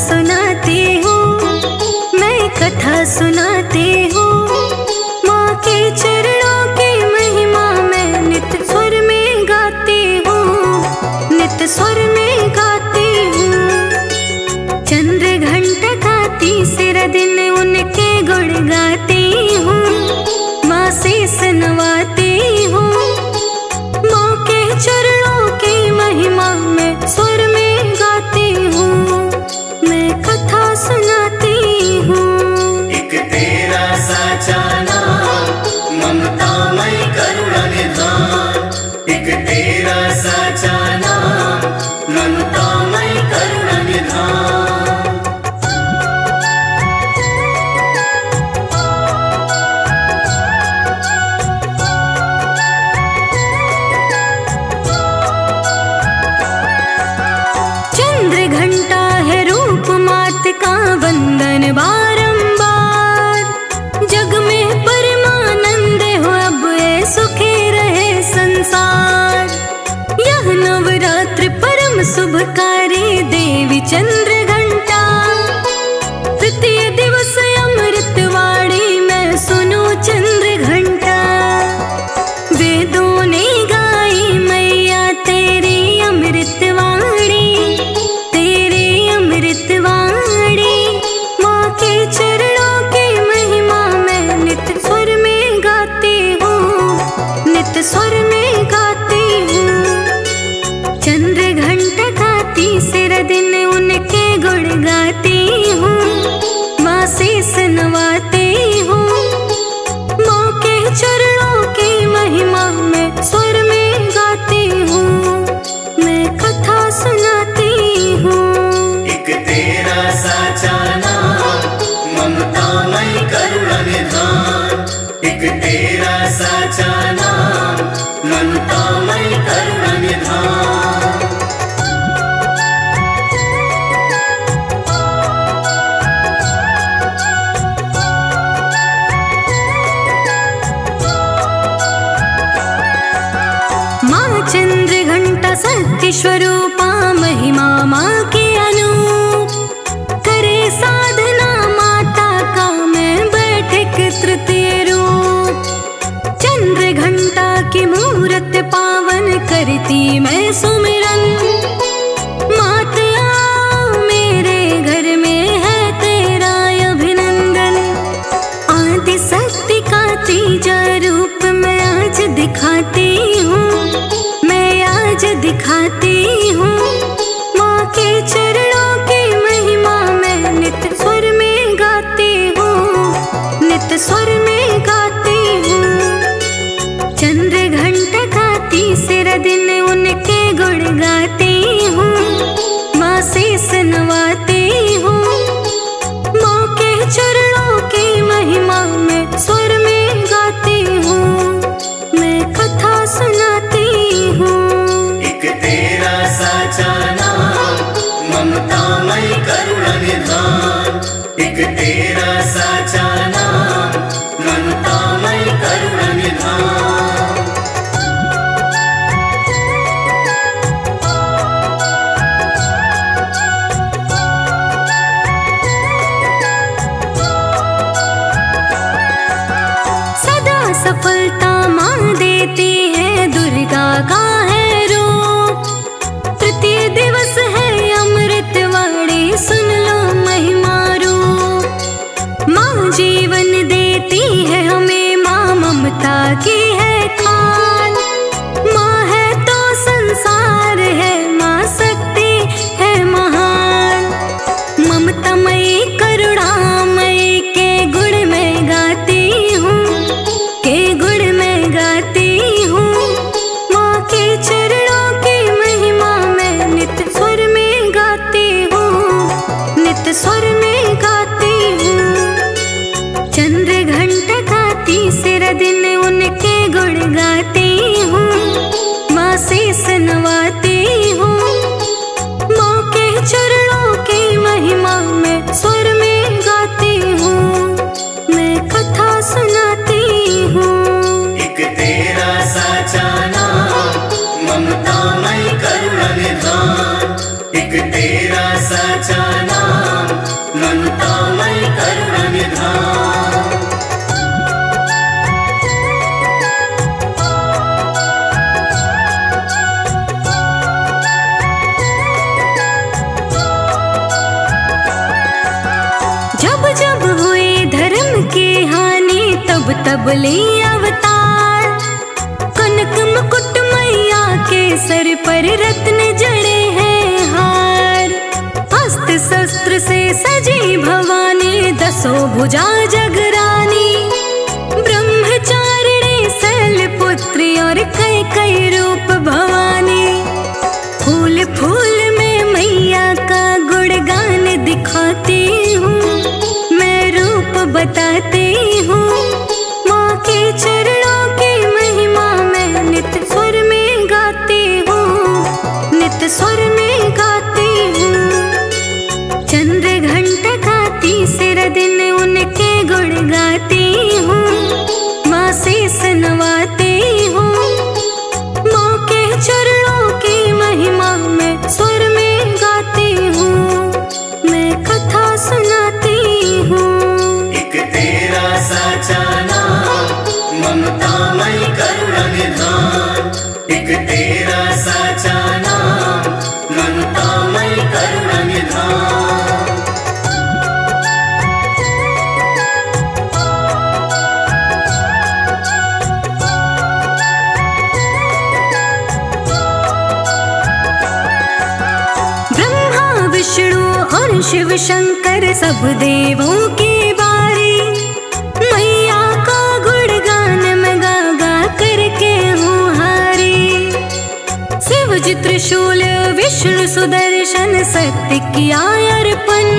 सुनाती हूँ, मैं कथा सुनाती हूँ। माँ के चरणों की महिमा मैं नित स्वर में गाती हूँ, नित स्वर में गाती हूँ। चंद्र घंटा का तीसरा दिन उनके गुण गाती हूँ, माँ शीस नवाती हूँ। माँ के चरणों की महिमा मैं स्वर में गाती हूँ, मैं कथा सुनाती हूँ। एक तेरा साचा नाम ममतामय करुणा निधान, एक तेरा साचा नाम ममतामय करुणा निधान। चंद्र घंटा है रूप मात का वंदन बारंबार, जग में परमानंद हो अब ये सुखी रहे संसार। यह नवरात्र परम शुभकारी देवी चंद्र घंटा, तृतीय दिवस अमृतवाणी मैं सुनो चंद्र घंटा। वेदों ने गाई मैया तेरी अमृतवाणी, तेरी अमृतवाणी। माँ के चरणों की महिमा मैं नित स्वर में गाती हूँ, नित स्वर में गाती हूँ। चंद्र घंटा का तीसरा दिन उनके गुण गाती हूँ, माँ शीस नवाती हूँ। माँ के चरणों की महिमा मैं स्वर में गाती हूँ, मैं कथा सुनाती हूँ। एक तेरा साचा नाम ममतामय करुणा निधान, एक तेरा साचा नाम ममतामय करुणा निधान। माँ चंद्र घंटा सत्य स्वरूपा महिमा माँ के अनूप, करे साधना माता का मैं बैठक तृतीय रूप। चंद्र घंटा की मूरत पावन करती मैं सुमिरन, मात आओ मेरे घर में है तेरा अभिनंदन। आदि शक्ति का तीजा रूप मैं आज दिखाती हूँ, मैं आज दिखाती हूँ। माँ के चरणों की महिमा मैं नित स्वर में गाती हूँ, नित स्वर में गाती हूँ। चंद्र घंटा का तीसरा दिन उनके गुण गाती हूँ, माँ शीस नवाती हूँ। माँ के चरणों की महिमा मैं स्वर में गाती हूँ, मैं कथा सुनाती हूँ। एक तेरा साचा नाम ममतामय करुणा निधान, एक तेरा साचा नाम ममतामय करुणा निधान। सदा सफलता माँ देती है, दुर्गा का है रूप। तृतीय दिवस है अमृतवाणी, सुन लो महिमा रूप। माँ जीवन देती है हमें, माँ ममता की है खान। माँ है तो संसार है, माँ शक्ति है महान। ममतामयी करुणामयी के गुण मैं गाती हूँ, के गुण मैं गाती हूँ। माँ के चरणों की महिमा मैं नित स्वर में गाती हूँ, नित स्वर में गाती हूँ। चंद्र घंटा का तीसरा दिन उनके गुण गाती हूँ, माँ शीस नवाती हूँ। माँ के चरणों की महिमा मैं स्वर में गाती हूँ, मैं कथा सुनाती हूँ। एक तेरा साचा नाम ममतामय करुणा निधान, एक तेरा साचा नाम अब तब ले अवतार। कनक मुकुट मैया के सर पर रत्न जड़े हैं हार। अस्त्र शस्त्र से सजी भवानी, दसों भुजा जगरानी। ब्रह्मचारिणी शैलपुत्री और कई कई रूप भवानी। फूल फूल में मैया का गुणगान दिखाती हूँ, मैं रूप बताती हूँ। माँ के चरणों की महिमा मैं नित्य स्वर में गाती हूँ, नित्य स्वर में गाती हूँ। चंद्र घंटा का तीसरा दिन उनके गुण गाती हूँ, माँ शीस नवाती हूँ। माँ के चरणों की महिमा मैं स्वर में गाती हूँ, मैं कथा सुनाती हूँ। एक तेरा साचा नाम, ममतामयी करुणा निधान। एक तेरा साचा नाम, ममतामयी करुणा निधान। विष्णु और शिव शंकर सब देवों की बारी। मैया का गुणगान मैं गा गा करके हूँ हारी। शिव जी त्रिशूल विष्णु सुदर्शन सत्य किया अर्पण।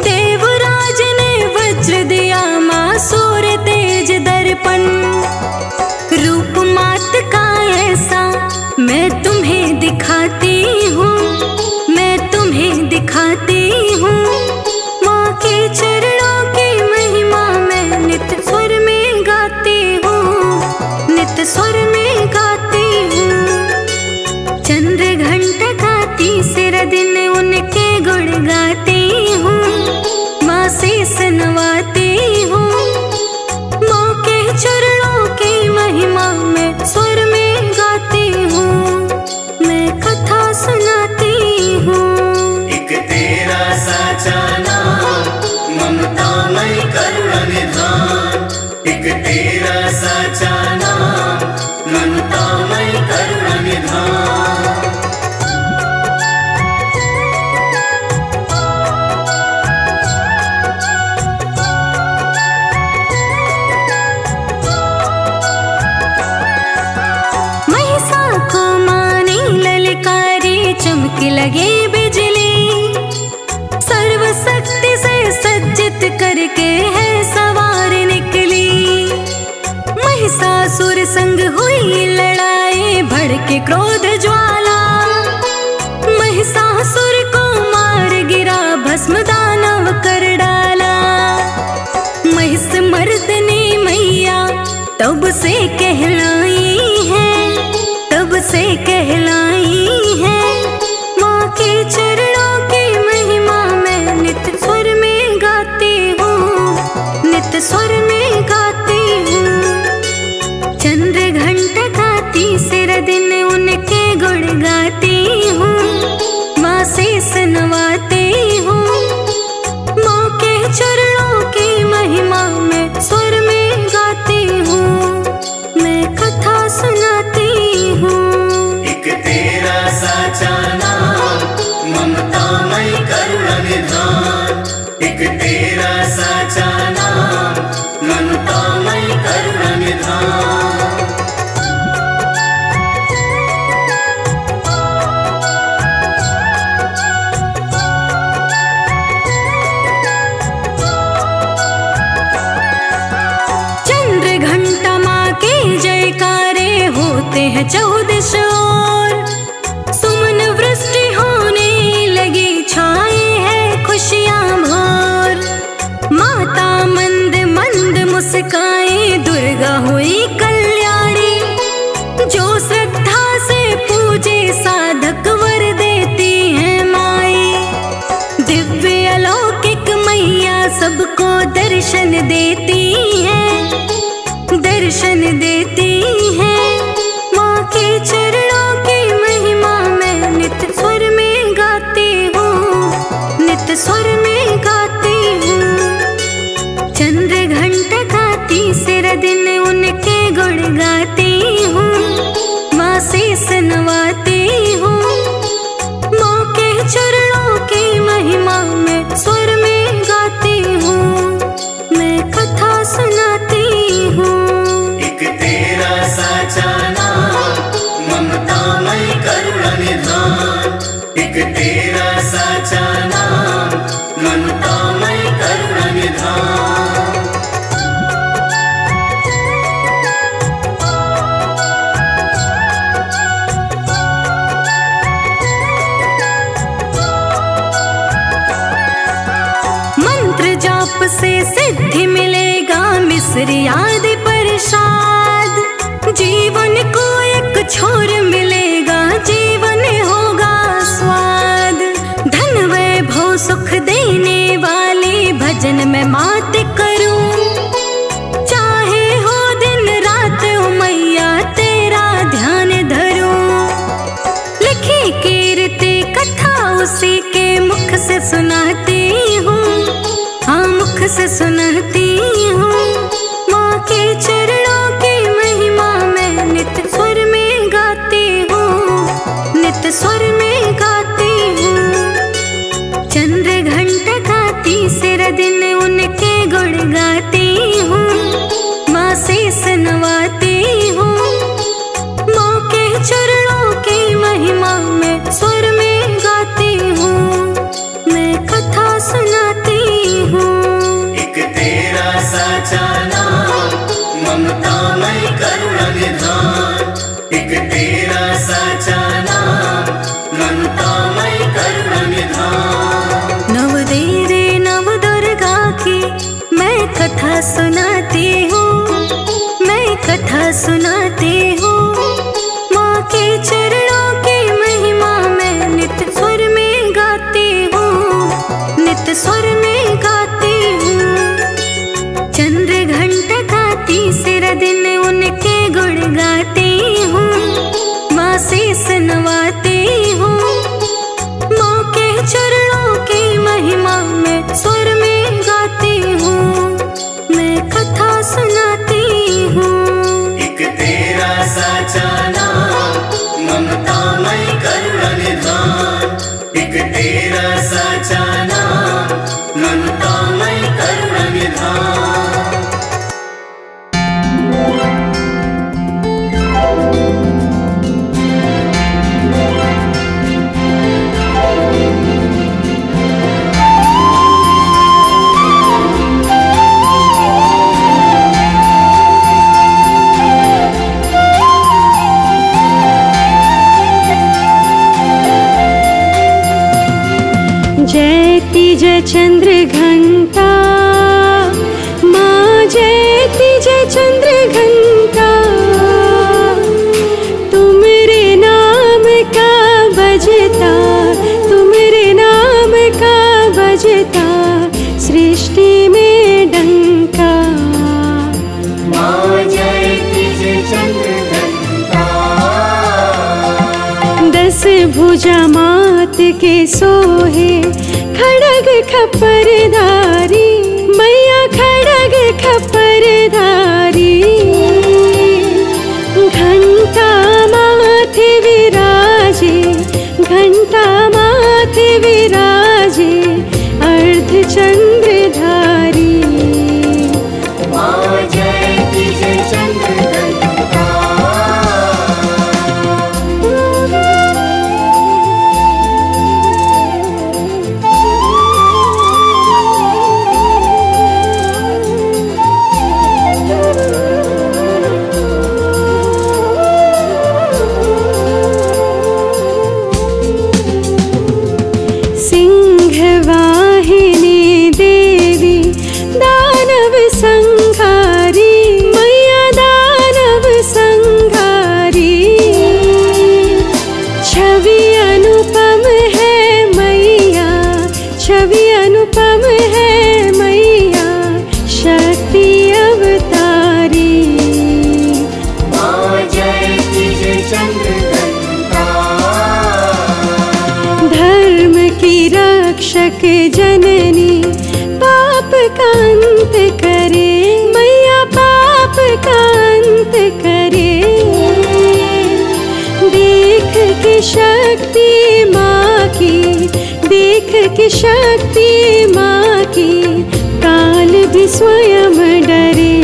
देवराज ने वज्र दिया माँ सूर्य तेज दर्पण। रूप मात का ऐसा मैं तुम्हें दिखाती हूँ, दिखाती हूँ। माँ के चरणों की महिमा मैं नित्य स्वर में गाती हूँ, नित्य स्वर में गाती हूँ। चंद्र घंटा का तीसरा दिन उनके गुण गाती हूँ, माँ शीस नवाती हूँ। माँ के चरणों की महिमा मैं स्वर में गाती हूँ, मैं कथा सुनाती हूँ। तेरा साचा नाम, ममतामयी करुणा निधान। एक तेरा साचा नाम, ममतामयी करुणा निधान। महिषा को मानी ललकारी, चमक लगे बिजली। सर्वशक्ति से सज्जित करके है सवार निकली। महिषासुर संग हुई लड़ाई, भड़के क्रोध ज्वाला। महिषासुर को मार गिरा, भस्म दानव कर डाला। महिष मर्दनी मैया तब से कहलाई है, तब से कहलाई है। माँ के चरणों की महिमा मैं नित्य स्वर में गाती हूँ, नित्य स्वर में गाती हूँ। चंद्र घंटा का तीसरा दिन उनके गुण गाती हूँ, माँ शीस नवाती हूँ। माँ के चरणों की महिमा मैं स्वर में गाती हूँ, मैं कथा सुनाती हूँ। एक तेरा साचा नाम, ममतामयी करुणा निधान। एक तेरा साचा नाम, ममतामयी करुणा निधान। चंद्र घंटा माँ के जयकारे होते हैं 14 ओर। सुमन वृष्टि होने लगी, छाए है खुशियाँ भोर। माता मंद मंद मुस्काए, दुर्गा हुई कल्याणी। जो श्रद्धा से पूजे साधक वर देती है माई। दिव्य अलौकिक मैया सबको दर्शन देती है, दर्शन देती है। माँ के चरणों की महिमा मैं नित्य स्वर में गाती हूँ, नित्य स्वर में गाती हूँ। चंद्र घंटा का एक तेरा साचा नाम ममतामय करुणा निधान। मंत्र जाप से सिद्धि मिलेगा मिस्र आदि प्रसाद। जीवन को एक छोर मिलेगा, जीवन होगा स्वाद। धन वैभव सुख देने वाले भजन में मात करूं। चाहे हो दिन रात ओ मैया तेरा ध्यान धरूं। लिखी कीर्ति कथा उसी के मुख से सुनाती हूँ, हाँ मुख से सुनाती हूँ। माँ के चरणों की महिमा मैं नित्य स्वर में गाती हूँ, नित्य स्वर में गाती हूँ। चंद्र घंटा का तीसरा दिन उनके गुण गाती हूँ, माँ शेष नवाती हूँ। माँ के चरणों की महिमा मैं स्वर में गाती हूँ, मैं कथा सुनाती हूँ। एक तेरा साचा नाम ममतामय करुणा निधान। एक तेरा साचा नाम ममतामय करुणा निधान। नव देवी नव दुर्गा की मैं कथा सुनाती हूँ, मैं कथा सुनाती हूँ। माँ के चरणों की महिमा मैं नित्य स्वर में गाती हूँ, नित्य स्वर में गाती हूँ। चंद्र घंटा का तीसरा दिन उनके गुण गाती हूँ, माँ शेष नवाती हूँ। माँ के चरणों की महिमा मैं स्वर में गाती हूँ, मैं कथा सुनाती हूँ। एक तेरा साचा नाम ममतामय करुणा निधान। एक तेरा साचा नाम ममतामय करुणा निधान। जयति जय चंद्र घंटा, माँ जयति जय चंद्र घंटा। तुमरे नाम का बजता, तुमरे नाम का बजता सृष्टि में डंका। माँ जयति जय चंद्र घंटा। दस भुजा मात के सोहे खड़ग खप्परधारी, मैया खड़ग खप्परधारी। घंटा माथे विराजे, घंटा माथे विराजे अर्धचंद्रधारी। माँ जयति जय चंद्र घंटा। रक्षक जननी पाप का अंत करे, मैया पाप का अंत करे। देख के शक्ति माँ की, देख के शक्ति माँ की, काल भी स्वयं डरे।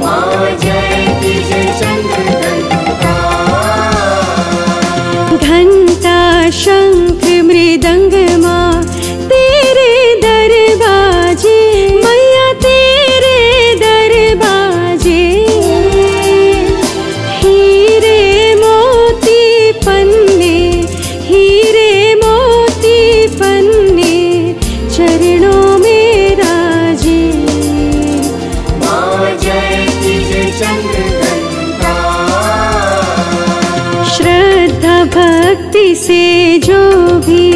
माँ जयति जय चंद्र घंटा। घंटा शंख मृदंग माँ तेरे दरबाजे, मैया तेरे दरबाजे। हीरे मोती पन्ने, हीरे मोती पन्ने चरणों में राजे। माँ जय की जय चंद्रघंटा। श्रद्धा भक्ति से जो भी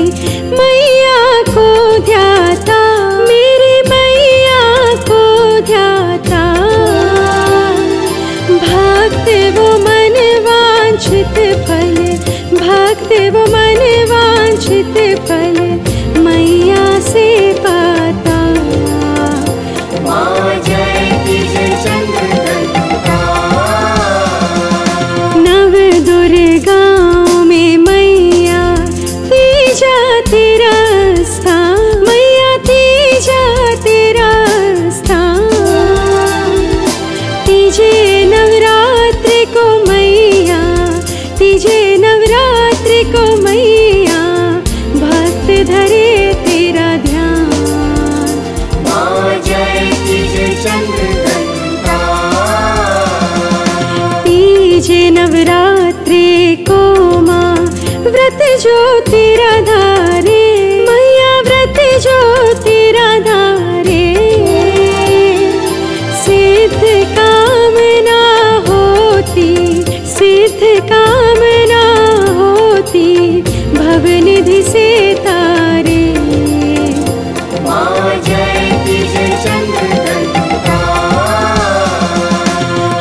मैया को ध्याता, मेरी मैया को ध्याता, भक्त वो मन वांछित फल, भक्त वो मन वांछित फल मैया से पाता। माँ जय की जय चंद्रघंटा। नव दुर्गाओं में मैया तीजा तेरा स्थान, मैया तीजा तेरा स्थान। तीजे नवरात्रि को मैया, तीजे नवरात्रि को मैया भक्त धरे तेरा ध्यान। माँ जय की जय चंद्रघंटा। तीजे नवरात्रि को माँ व्रत जो तेरा धारे, मैया व्रत जो तेरा धारे। सिद्ध कामना होती, सिद्ध कामना होती भवनिधि से तारे। माँ जय की जय चंद्रघंटा।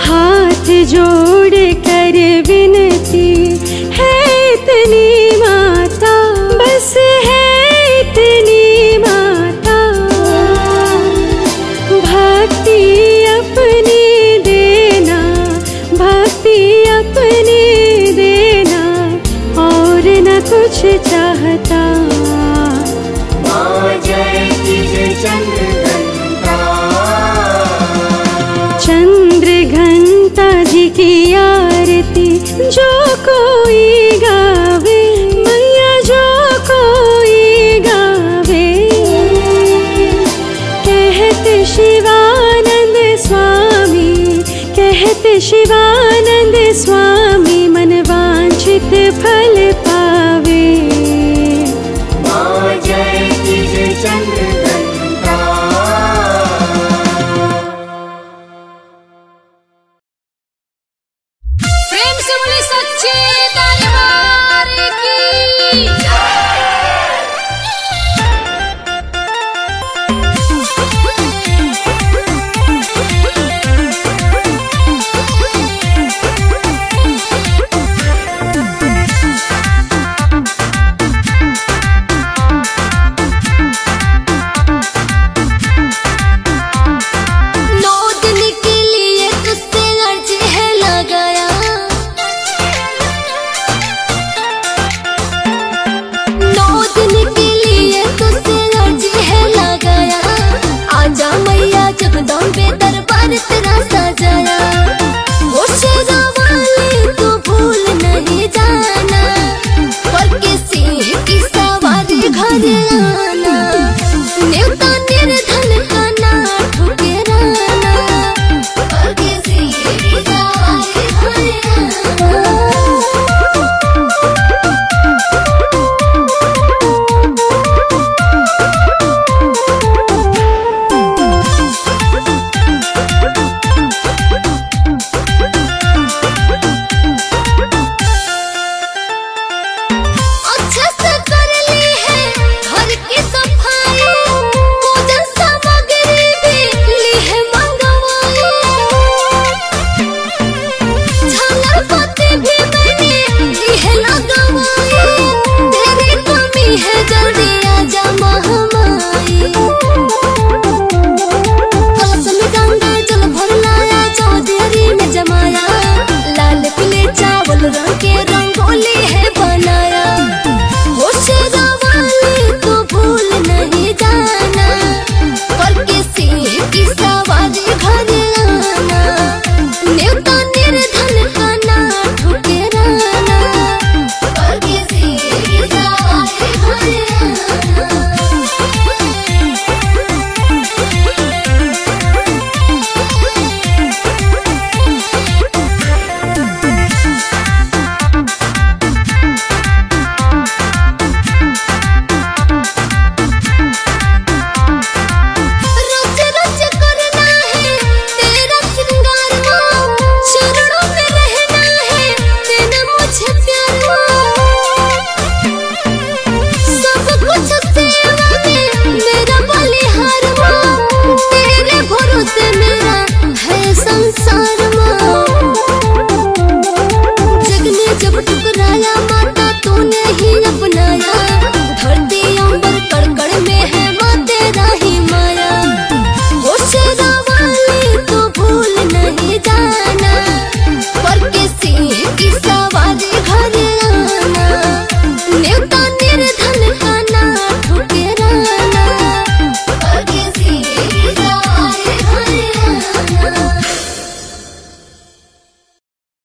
हाथ जोड़ कर विनती है इतनी माता, बस है इतनी माता। भक्ति अपनी देना, भक्ति अपनी देना, और न कुछ चाहता। माँ जय की जय चंद्रघंटा। चंद्रघंटा जी की आरती जो कोई गावे, मैया जो कोई गावे। कहते शिवानंद स्वामी, कहते शिवानंद स्वामी मन वांछित फल